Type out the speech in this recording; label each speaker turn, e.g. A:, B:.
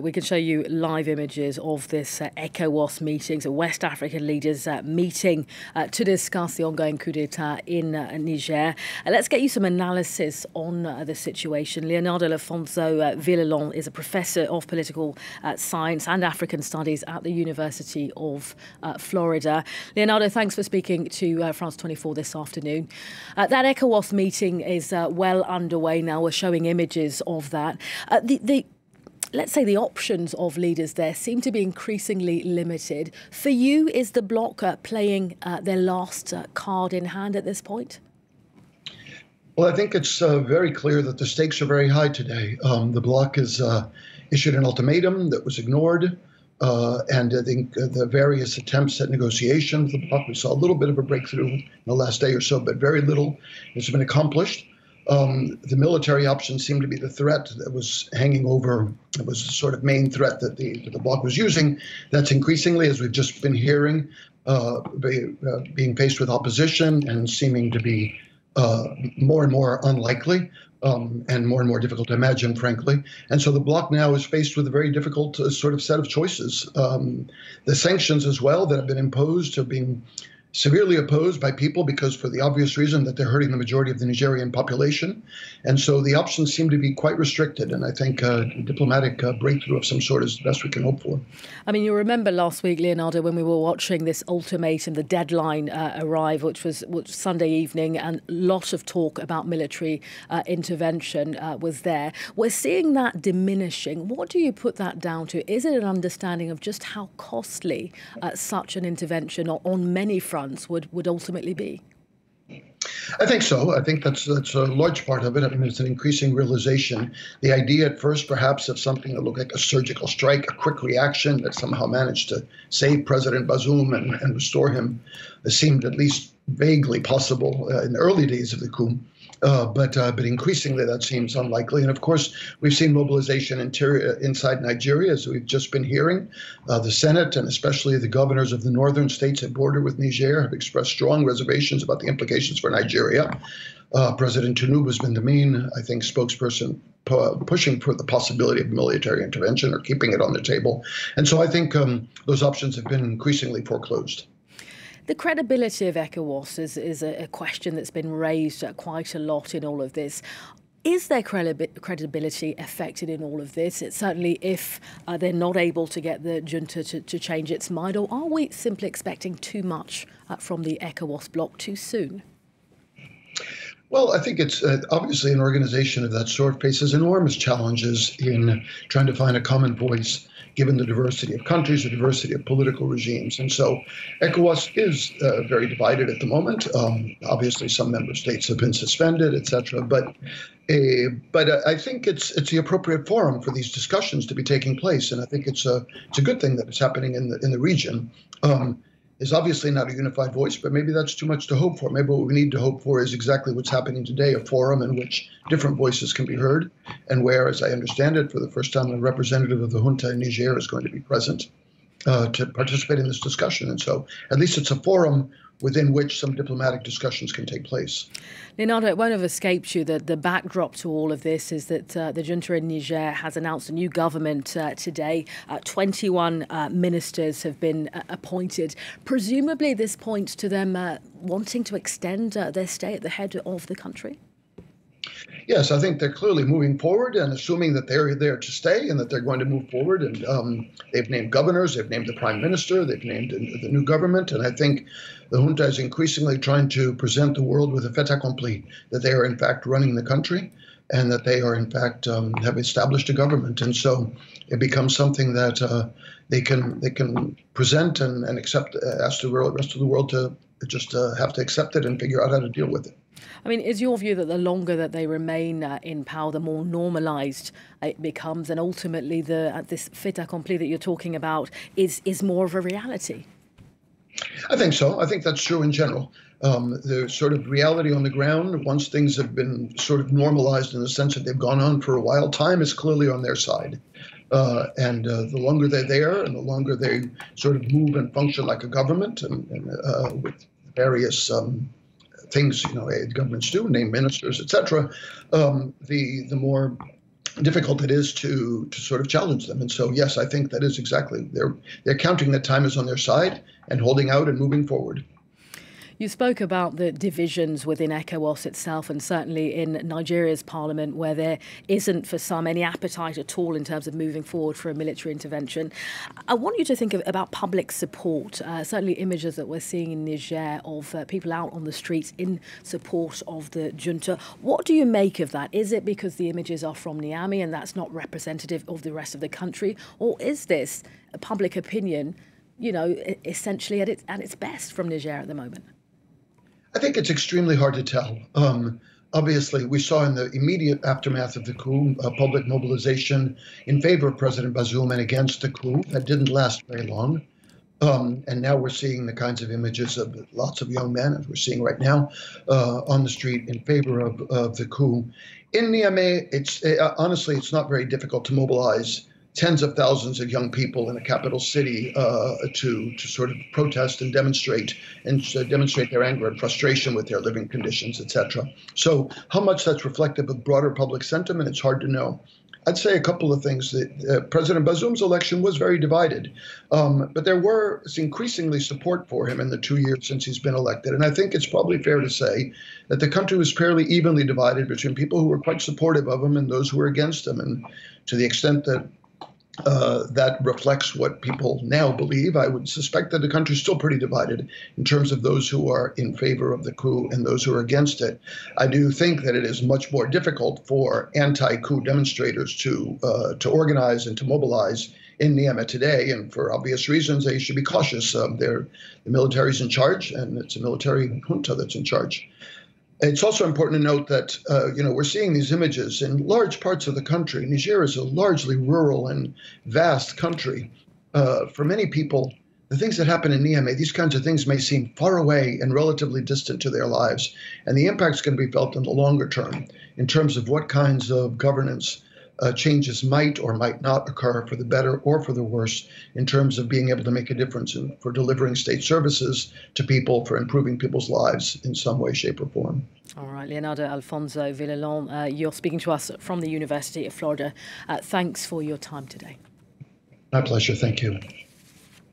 A: We can show you live images of this ECOWAS meeting, so West African leaders meeting to discuss the ongoing coup d'etat in Niger. Let's get you some analysis on the situation. Leonardo Villalón is a professor of political science and African studies at the University of Florida. Leonardo, thanks for speaking to France 24 this afternoon. That ECOWAS meeting is well underway now. We're showing images of that. Let's say the options of leaders there seem to be increasingly limited. For you, is the bloc playing their last card in hand at this point?
B: Well, I think it's very clear that the stakes are very high today. The bloc has issued an ultimatum that was ignored. And I think the various attempts at negotiation, the bloc, we saw a little bit of a breakthrough in the last day or so, but very little has been accomplished. The military option seemed to be the threat that was hanging over. It was the sort of main threat that the bloc was using. That's increasingly, as we've just been hearing, being faced with opposition and seeming to be more and more unlikely and more difficult to imagine, frankly. And so the bloc now is faced with a very difficult sort of set of choices. The sanctions as well that have been imposed are being severely opposed by people because for the obvious reason that they're hurting the majority of the Nigerian population. And so the options seem to be quite restricted. And I think a diplomatic breakthrough of some sort is the best we can hope for.
A: I mean, you remember last week, Leonardo, when we were watching this ultimatum, the deadline arrive, which was Sunday evening, and a lot of talk about military intervention was there. We're seeing that diminishing. What do you put that down to? Is it an understanding of just how costly such an intervention on many fronts would ultimately be?
B: I think so. I think that's a large part of it. I mean, it's an increasing realization. The idea at first, perhaps, of something that looked like a surgical strike, a quick reaction that somehow managed to save President Bazoum and restore him, seemed at least vaguely possible in the early days of the coup. But increasingly that seems unlikely. And of course, we've seen mobilization inside Nigeria, as we've just been hearing. The Senate and especially the governors of the northern states that border with Niger have expressed strong reservations about the implications for Nigeria. President Tinubu has been the main, I think, spokesperson pushing for the possibility of military intervention or keeping it on the table. And so I think those options have been increasingly foreclosed.
A: The credibility of ECOWAS is a question that's been raised quite a lot in all of this. Is their credibility affected in all of this? It's certainly if they're not able to get the junta to change its mind, or are we simply expecting too much from the ECOWAS bloc too soon?
B: Well, I think it's obviously an organization of that sort faces enormous challenges in trying to find a common voice, given the diversity of countries, the diversity of political regimes. And so ECOWAS is very divided at the moment. Obviously, some member states have been suspended, et cetera. But I think it's the appropriate forum for these discussions to be taking place. And I think it's a good thing that it's happening in the region. Is obviously not a unified voice, but maybe that's too much to hope for. Maybe what we need to hope for is exactly what's happening today, a forum in which different voices can be heard, and where, as I understand it, for the first time, a representative of the junta in Niger is going to be present to participate in this discussion. And so at least it's a forum within which some diplomatic discussions can take place.
A: Leonardo, it won't have escaped you that the backdrop to all of this is that the junta in Niger has announced a new government today. 21 ministers have been appointed. Presumably this points to them wanting to extend their stay at the head of the country?
B: Yes, I think they're clearly moving forward and assuming that they're there to stay and that they're going to move forward. And they've named governors, they've named the prime minister, they've named the new government. And I think the junta is increasingly trying to present the world with a fait accompli, that they are in fact running the country and that they are in fact have established a government. And so it becomes something that they can present and accept, ask the rest of the world to just have to accept it and figure out how to deal with it.
A: I mean, is your view that the longer that they remain in power, the more normalised it becomes, and ultimately this fait accompli that you're talking about is more of a reality?
B: I think so. I think that's true in general. The sort of reality on the ground, once things have been sort of normalized in the sense that they've gone on for a while, time is clearly on their side. And the longer they're there and the longer they sort of move and function like a government and with various things, governments do, name ministers, et cetera, the more difficult it is to sort of challenge them. And so, yes, I think that is exactly, they're counting that time is on their side and holding out and moving forward.
A: You spoke about the divisions within ECOWAS itself, and certainly in Nigeria's parliament, where there isn't for some any appetite at all in terms of moving forward for a military intervention. I want you to think about public support, certainly images that we're seeing in Niger of people out on the streets in support of the junta. What do you make of that? Is it because the images are from Niamey and that's not representative of the rest of the country? Or is this a public opinion, you know, essentially at its best from Niger at the moment?
B: I think it's extremely hard to tell. Obviously, we saw in the immediate aftermath of the coup, public mobilization in favor of President Bazoum and against the coup. That didn't last very long. And now we're seeing the kinds of images of lots of young men, as we're seeing right now, on the street in favor of the coup. In Niamey, honestly, it's not very difficult to mobilize tens of thousands of young people in a capital city to sort of protest and demonstrate their anger and frustration with their living conditions, etc. So how much that's reflective of broader public sentiment, it's hard to know. I'd say a couple of things. That President Bazoum's election was very divided, but there was increasingly support for him in the 2 years since he's been elected. And I think it's probably fair to say that the country was fairly evenly divided between people who were quite supportive of him and those who were against him. And to the extent that that reflects what people now believe, I would suspect that the country is still pretty divided in terms of those who are in favor of the coup and those who are against it. I do think that it is much more difficult for anti-coup demonstrators to organize and to mobilize in Niamey today, and for obvious reasons, they should be cautious. The military's in charge, and it's a military junta that's in charge. It's also important to note that, we're seeing these images in large parts of the country. Niger is a largely rural and vast country. For many people, the things that happen in Niamey, these kinds of things may seem far away and relatively distant to their lives. And the impact's going to be felt in the longer term in terms of what kinds of governance changes might or might not occur for the better or for the worse in terms of being able to make a difference for delivering state services to people, for improving people's lives in some way, shape or form.
A: All right, Leonardo Alfonso Villalón, you're speaking to us from the University of Florida. Thanks for your time today.
B: My pleasure. Thank you.